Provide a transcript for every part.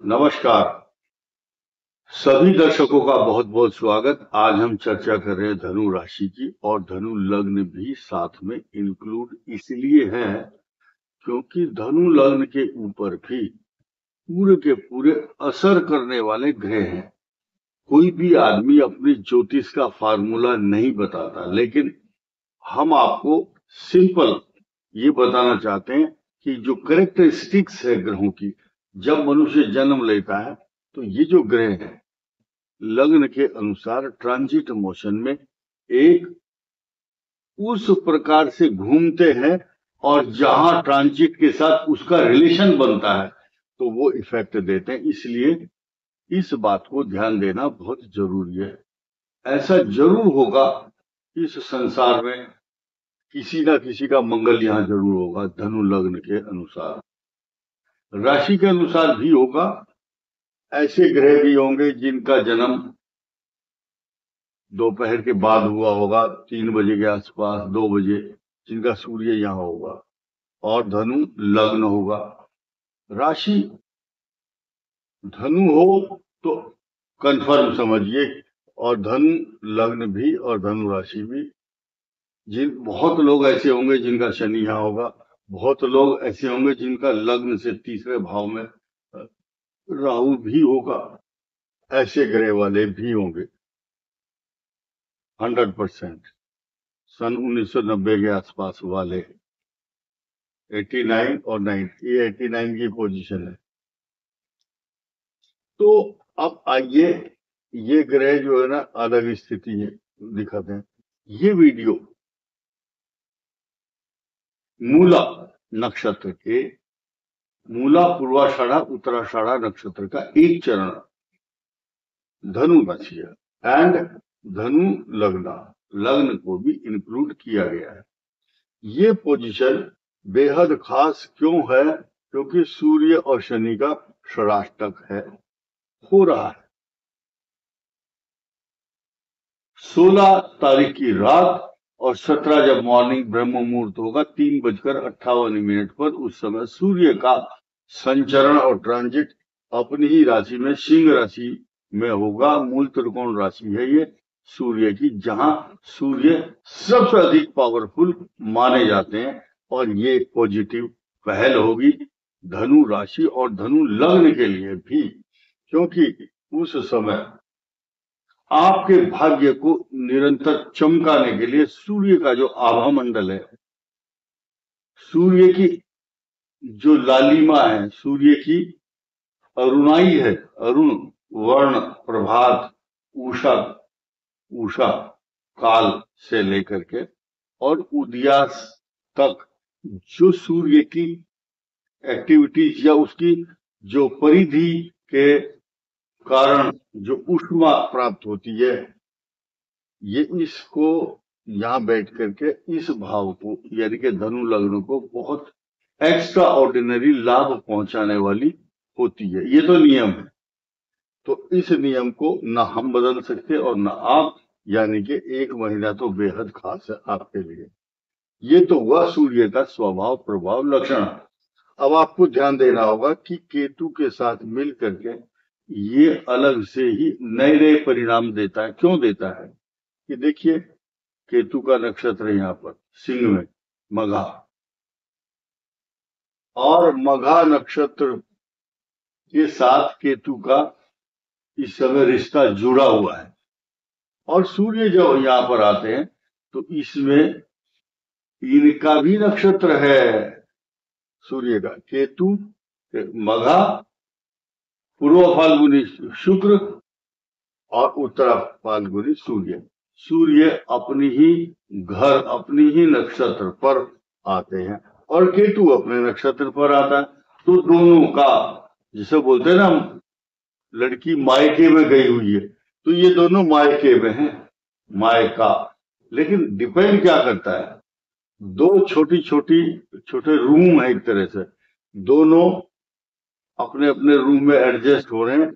नमस्कार। सभी दर्शकों का बहुत बहुत स्वागत। आज हम चर्चा कर रहे हैं धनु राशि की, और धनु लग्न भी साथ में इंक्लूड इसलिए है क्योंकि धनु लग्न के ऊपर भी पूरे के पूरे असर करने वाले ग्रह हैं। कोई भी आदमी अपनी ज्योतिष का फार्मूला नहीं बताता, लेकिन हम आपको सिंपल ये बताना चाहते हैं कि जो कैरेक्टरिस्टिक्स है ग्रहों की, जब मनुष्य जन्म लेता है तो ये जो ग्रह है लग्न के अनुसार ट्रांजिट मोशन में एक उस प्रकार से घूमते हैं, और जहां ट्रांजिट के साथ उसका रिलेशन बनता है तो वो इफेक्ट देते हैं। इसलिए इस बात को ध्यान देना बहुत जरूरी है। ऐसा जरूर होगा, इस संसार में किसी ना किसी का मंगल यहाँ जरूर होगा। धनु लग्न के अनुसार, राशि के अनुसार भी होगा। ऐसे ग्रह भी होंगे जिनका जन्म दोपहर के बाद हुआ होगा, 3 बजे के आसपास, 2 बजे, जिनका सूर्य यहाँ होगा और धनु लग्न होगा। राशि धनु हो तो कंफर्म समझिए, और धनु लग्न भी और धनु राशि भी। बहुत लोग ऐसे होंगे जिनका शनि यहाँ होगा, बहुत लोग ऐसे होंगे जिनका लग्न से तीसरे भाव में राहु भी होगा। ऐसे ग्रह वाले भी होंगे 100%। सन 1990 के आसपास वाले 89 और 90, ये 89 की पोजीशन है। तो अब आइए, ये ग्रह जो है ना अलग स्थिति है, दिखाते हैं। ये वीडियो मूला नक्षत्र के, मूला पूर्वाषाढ़ा उत्तराषाढ़ा नक्षत्र का एक चरण धनु राशि है, एंड धनु लग्न को भी इंक्लूड किया गया है। ये पोजीशन बेहद खास क्यों है? क्योंकि सूर्य और शनि का षष्ठाष्टक है, हो रहा है। 16 तारीख की रात और 17 जब मॉर्निंग ब्रह्म मुहूर्त होगा 3:58 पर, उस समय सूर्य का संचरण और ट्रांजिट अपनी ही राशि में, सिंह राशि में होगा। मूल त्रिकोण राशि है ये सूर्य की, जहां सूर्य सबसे अधिक पावरफुल माने जाते हैं। और ये पॉजिटिव पहल होगी धनु राशि और धनु लग्न के लिए भी, क्योंकि उस समय आपके भाग्य को निरंतर चमकाने के लिए सूर्य का जो आभा मंडल है, सूर्य की जो लालिमा है, सूर्य की अरुणाई है, अरुण वर्ण, प्रभात, उषा काल से लेकर के और उदयास तक जो सूर्य की एक्टिविटीज या उसकी जो परिधि के कारण जो ऊष्मा प्राप्त होती है, ये इसको यहाँ बैठ करके इस भाव को, यानी कि धनु लग्न को, बहुत एक्स्ट्रा ऑर्डिनरी लाभ पहुंचाने वाली होती है। ये तो नियम है। तो इस नियम को ना हम बदल सकते और ना आप, यानी कि 1 महीना तो बेहद खास है आपके लिए। ये तो हुआ सूर्य का स्वभाव, प्रभाव, लक्षण। अब आपको ध्यान देना होगा कि केतु के साथ मिल करके ये अलग से ही नए नए परिणाम देता है। क्यों देता है? कि देखिए, केतु का नक्षत्र यहाँ पर सिंह में मघा, और मघा नक्षत्र के साथ केतु का इस समय रिश्ता जुड़ा हुआ है। और सूर्य जब यहाँ पर आते हैं तो इसमें इनका भी नक्षत्र है, सूर्य का, केतु मघा, पूर्व फाल्गुनी शुक्र और उत्तरा फाल्गुनी सूर्य। सूर्य अपनी ही घर, अपनी ही नक्षत्र पर आते हैं और केतु अपने नक्षत्र पर आता है। तो दोनों का, जिसे बोलते हैं ना, लड़की मायके में गई हुई है, तो ये दोनों मायके में हैं, मायका। लेकिन डिपेंड क्या करता है, दो छोटे रूम है, एक तरह से दोनों अपने अपने रूम में एडजस्ट हो रहे हैं।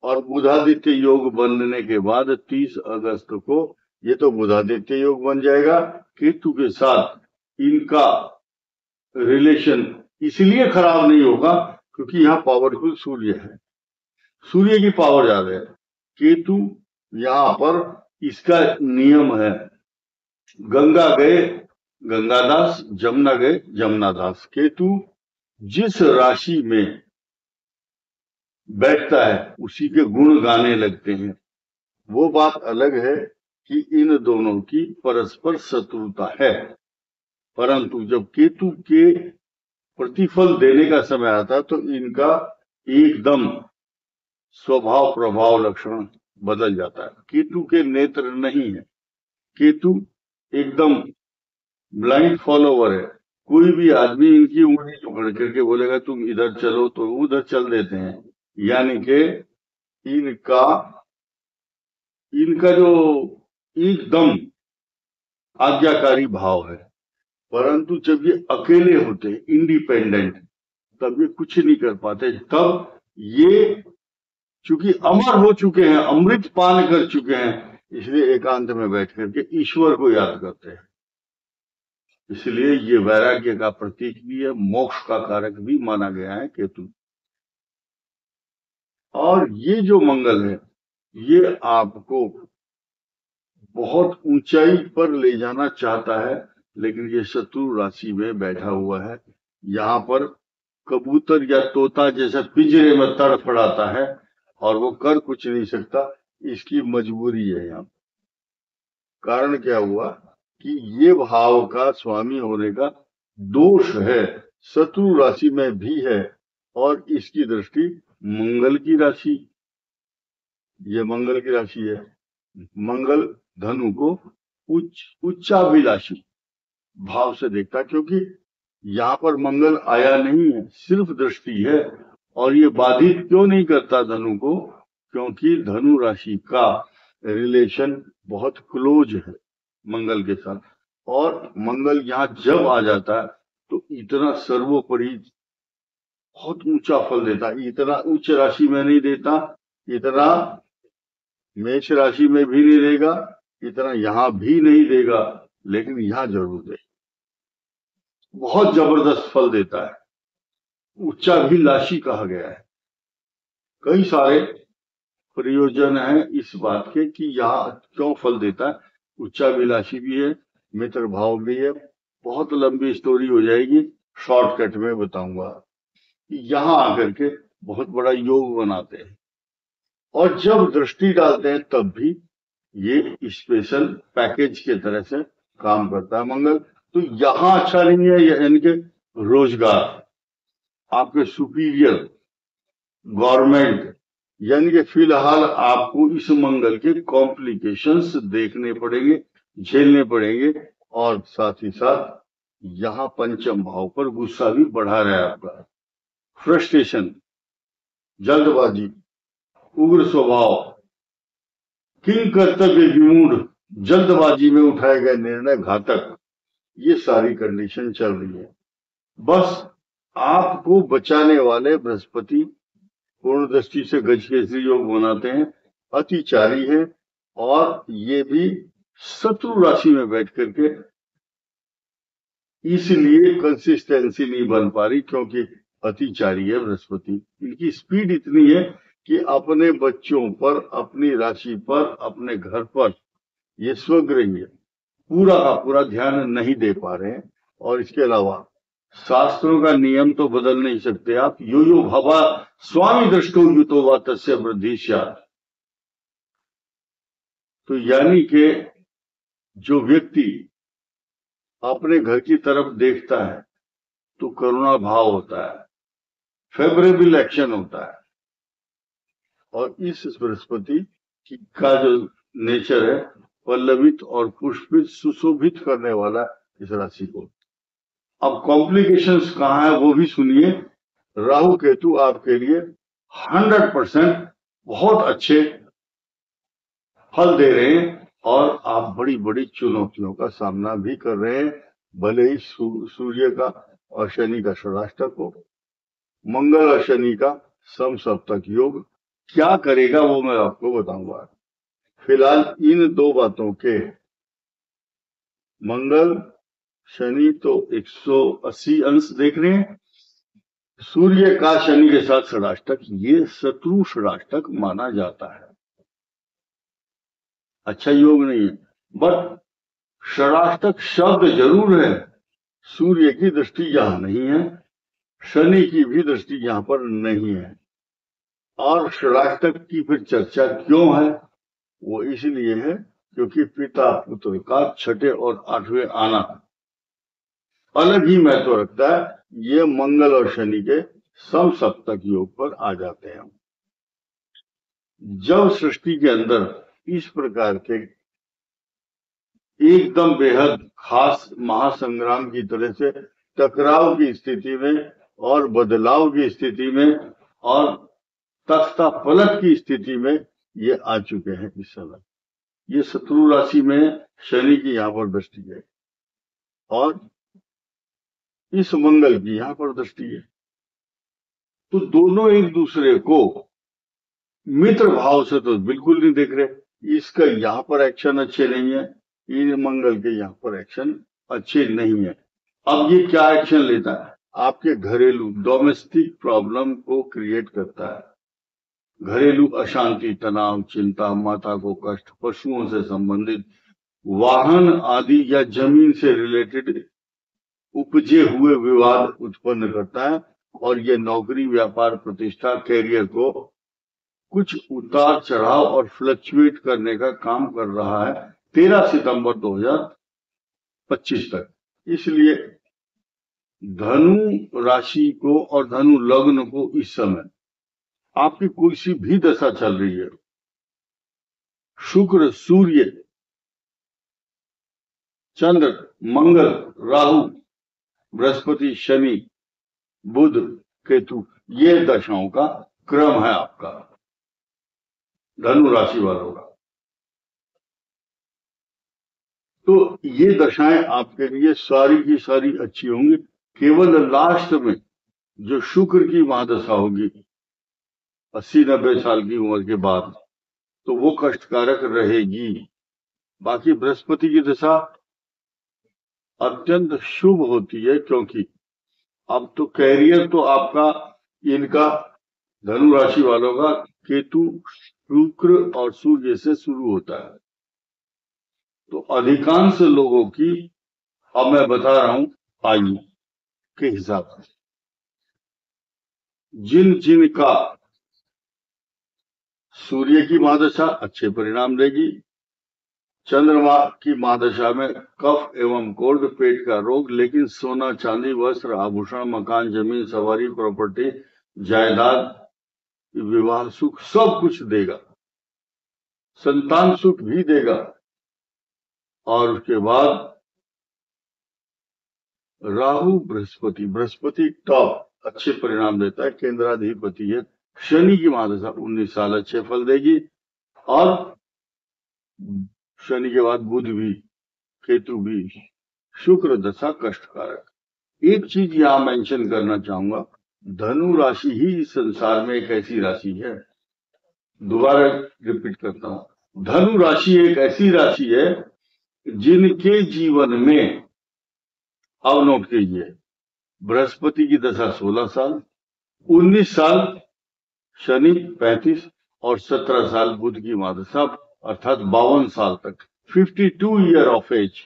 और बुधादित्य योग बनने के बाद 30 अगस्त को ये तो बुधादित्य योग बन जाएगा। केतु के साथ इनका रिलेशन इसलिए खराब नहीं होगा क्योंकि यहाँ पावरफुल सूर्य है, सूर्य की पावर ज्यादा है। केतु यहाँ पर इसका नियम है, गंगा गए गंगादास, जमुना गए जमुनादास। केतु जिस राशि में बैठता है उसी के गुण गाने लगते हैं। वो बात अलग है कि इन दोनों की परस्पर शत्रुता है, परंतु जब केतु के प्रतिफल देने का समय आता है तो इनका एकदम स्वभाव प्रभाव लक्षण बदल जाता है। केतु के नेत्र नहीं है, केतु एकदम ब्लाइंड फॉलोवर है। कोई भी आदमी इनकी उंगली पकड़ करके बोलेगा तुम इधर चलो तो उधर चल देते हैं। यानी कि इनका इनका जो एकदम आज्ञाकारी भाव है, परंतु जब ये अकेले होते इंडिपेंडेंट तब ये कुछ नहीं कर पाते। तब ये चूंकि अमर हो चुके हैं, अमृत पान कर चुके हैं, इसलिए एकांत में बैठ करके ईश्वर को याद करते हैं। इसलिए ये वैराग्य का प्रतीक भी है, मोक्ष का कारक भी माना गया है केतु। और ये जो मंगल है ये आपको बहुत ऊंचाई पर ले जाना चाहता है, लेकिन ये शत्रु राशि में बैठा हुआ है। यहाँ पर कबूतर या तोता जैसा पिंजरे में तड़फड़ाता है और वो कर कुछ नहीं सकता, इसकी मजबूरी है। यहाँ कारण क्या हुआ कि ये भाव का स्वामी होने का दोष है, शत्रु राशि में भी है और इसकी दृष्टि मंगल की राशि, ये मंगल की राशि है। मंगल धनु को उच्चाभिलाषी भाव से देखता, क्योंकि यहाँ पर मंगल आया नहीं है, सिर्फ दृष्टि है। और ये बाधित क्यों नहीं करता धनु को? क्योंकि धनु राशि का रिलेशन बहुत क्लोज है मंगल के साथ, और मंगल यहाँ जब आ जाता है तो इतना सर्वोपरि बहुत ऊंचा फल देता है। इतना उच्च राशि में नहीं देता, इतना मेष राशि में भी नहीं देगा, इतना यहाँ भी नहीं देगा, लेकिन यहाँ जरूर दे, बहुत जबरदस्त फल देता है। उच्चाभिलाषी कहा गया है। कई सारे प्रयोजन है इस बात के कि यहाँ क्यों फल देता है। उच्चाभिलाषी भी है, मित्र भाव भी है। बहुत लंबी स्टोरी हो जाएगी, शॉर्टकट में बताऊंगा। यहाँ आकर के बहुत बड़ा योग बनाते हैं और जब दृष्टि डालते हैं तब भी ये स्पेशल पैकेज के तरह से काम करता है मंगल। तो यहाँ अच्छा नहीं है, यानी कि रोजगार, आपके सुपीरियर गवर्नमेंट, यानी कि फिलहाल आपको इस मंगल के कॉम्प्लिकेशंस देखने पड़ेंगे, झेलने पड़ेंगे। और साथ ही साथ यहाँ पंचम भाव पर गुस्सा भी बढ़ा रहा है आपका, फ्रस्ट्रेशन, जल्दबाजी, उग्र स्वभाव, किंग कर्तव्य विमूढ़, जल्दबाजी में उठाए गए निर्णय घातक, ये सारी कंडीशन चल रही है। बस आपको बचाने वाले बृहस्पति पूर्ण दृष्टि से गजकेसरी योग बनाते हैं, अतिचारी है और ये भी शत्रु राशि में बैठ करके, इसलिए कंसिस्टेंसी नहीं बन पा रही क्योंकि अतिचारी है बृहस्पति। इनकी स्पीड इतनी है कि अपने बच्चों पर, अपनी राशि पर, अपने घर पर ये स्वग्रही है, पूरा का पूरा ध्यान नहीं दे पा रहे हैं। और इसके अलावा शास्त्रों का नियम तो बदल नहीं सकते आप। यो यो भवा स्वामी दृष्टो युतो वा तस्य वृद्धि स्यात्। तो यानी कि जो व्यक्ति अपने घर की तरफ देखता है तो करुणा भाव होता है, फेवरेबल एक्शन होता है। और इस बृहस्पति का जो नेचर है पल्लवित और पुष्पित, सुशोभित करने वाला इस राशि को। अब कॉम्प्लिकेशंस कहाँ है वो भी सुनिए। राहु केतु आपके लिए 100% बहुत अच्छे फल दे रहे हैं और आप बड़ी बड़ी चुनौतियों का सामना भी कर रहे हैं, भले ही सूर्य का और शनि का षडाष्टक हो। मंगल और शनि का समसप्तक योग क्या करेगा वो मैं आपको बताऊंगा। फिलहाल इन दो बातों के, मंगल शनि तो 180 अंश देख रहे हैं, सूर्य का शनि के साथ षडाष्टक, ये शत्रु षडाष्टक माना जाता है, अच्छा योग नहीं है। बट षडाष्टक शब्द जरूर है, सूर्य की दृष्टि यहां नहीं है, शनि की भी दृष्टि यहां पर नहीं है। और षडाष्टक की फिर चर्चा क्यों है? वो इसलिए है क्योंकि पिता पुत्र का छठे और आठवें आना अलग ही महत्व रखता है। ये मंगल और शनि के समसप्तक योग पर आ जाते हैं। जब सृष्टि के अंदर इस प्रकार के एकदम बेहद खास महासंग्राम की तरह से टकराव की स्थिति में और बदलाव की स्थिति में और तख्ता पलट की स्थिति में ये आ चुके हैं इस समय। ये शत्रु राशि में शनि की यहाँ पर दृष्टि है और इस मंगल की यहाँ पर दृष्टि है, तो दोनों एक दूसरे को मित्र भाव से तो बिल्कुल नहीं देख रहे। इसका यहाँ पर एक्शन अच्छे नहीं है, इन मंगल के यहाँ पर एक्शन अच्छे नहीं है। अब ये क्या एक्शन लेता है? आपके घरेलू डोमेस्टिक प्रॉब्लम को क्रिएट करता है, घरेलू अशांति, तनाव, चिंता, माता को कष्ट, पशुओं से संबंधित, वाहन आदि या जमीन से रिलेटेड उपजे हुए विवाद उत्पन्न करता है। और ये नौकरी, व्यापार, प्रतिष्ठा, कैरियर को कुछ उतार चढ़ाव और फ्लक्चुएट करने का काम कर रहा है 13 सितंबर 2025 तक। इसलिए धनु राशि को और धनु लग्न को इस समय आपकी कोई सी भी दशा चल रही है, शुक्र, सूर्य, चंद्र, मंगल, राहु, बृहस्पति, शनि, बुध, केतु, ये दशाओं का क्रम है आपका धनु राशि वालों का। तो ये दशाएं आपके लिए सारी की सारी अच्छी होंगी। केवल लास्ट में जो शुक्र की महादशा होगी 80-90 साल की उम्र के बाद, तो वो कष्टकारक रहेगी। बाकी बृहस्पति की दशा अत्यंत शुभ होती है, क्योंकि अब तो कैरियर तो आपका, इनका धनु राशि वालों का केतु, शुक्र और सूर्य से शुरू होता है। तो अधिकांश लोगों की, अब मैं बता रहा हूं आयु के हिसाब से, जिन जिन का सूर्य की महादशा अच्छे परिणाम देगी, चंद्रमा की महादशा में कफ एवं कोर्ट, पेट का रोग, लेकिन सोना, चांदी, वस्त्र, आभूषण, मकान, जमीन, सवारी, प्रॉपर्टी, जायदाद, विवाह सुख सब कुछ देगा, संतान सुख भी देगा। और उसके बाद राहु, बृहस्पति टॉप अच्छे परिणाम देता है, केंद्राधिपति है। शनि की महादशा 19 साल अच्छे फल देगी, और शनि के बाद बुध भी, केतु भी, शुक्र दशा कष्टकारक। एक चीज यहां मेंशन करना चाहूंगा, धनु राशि ही इस संसार में एक ऐसी राशि है, दोबारा रिपीट करता हूं, धनु राशि एक ऐसी राशि है जिनके जीवन में, अब नोट कीजिए, बृहस्पति की दशा 16 साल, 19 साल शनि, 35 और 17 साल बुध की महादशा, अर्थात 52 साल तक, 52 ईयर ऑफ एज,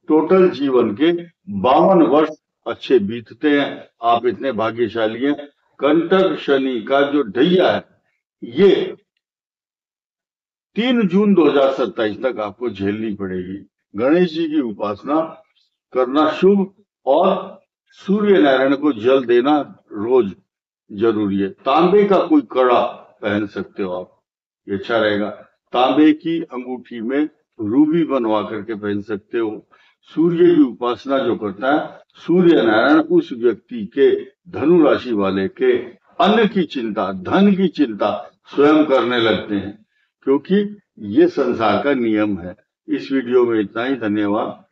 टोटल जीवन के 52 वर्ष अच्छे बीतते हैं। आप इतने भाग्यशाली हैं। कंटक शनि का जो ढैया है, ये 3 जून 2027 तक आपको झेलनी पड़ेगी। गणेश जी की उपासना करना शुभ, और सूर्य नारायण को जल देना रोज जरूरी है। तांबे का कोई कड़ा पहन सकते हो आप, ये अच्छा रहेगा। तांबे की अंगूठी में रूबी बनवा करके पहन सकते हो। सूर्य की उपासना जो करता है, सूर्य नारायण उस व्यक्ति के, धनु राशि वाले के, अन्न की चिंता, धन की चिंता स्वयं करने लगते हैं, क्योंकि ये संसार का नियम है। इस वीडियो में इतना ही, धन्यवाद।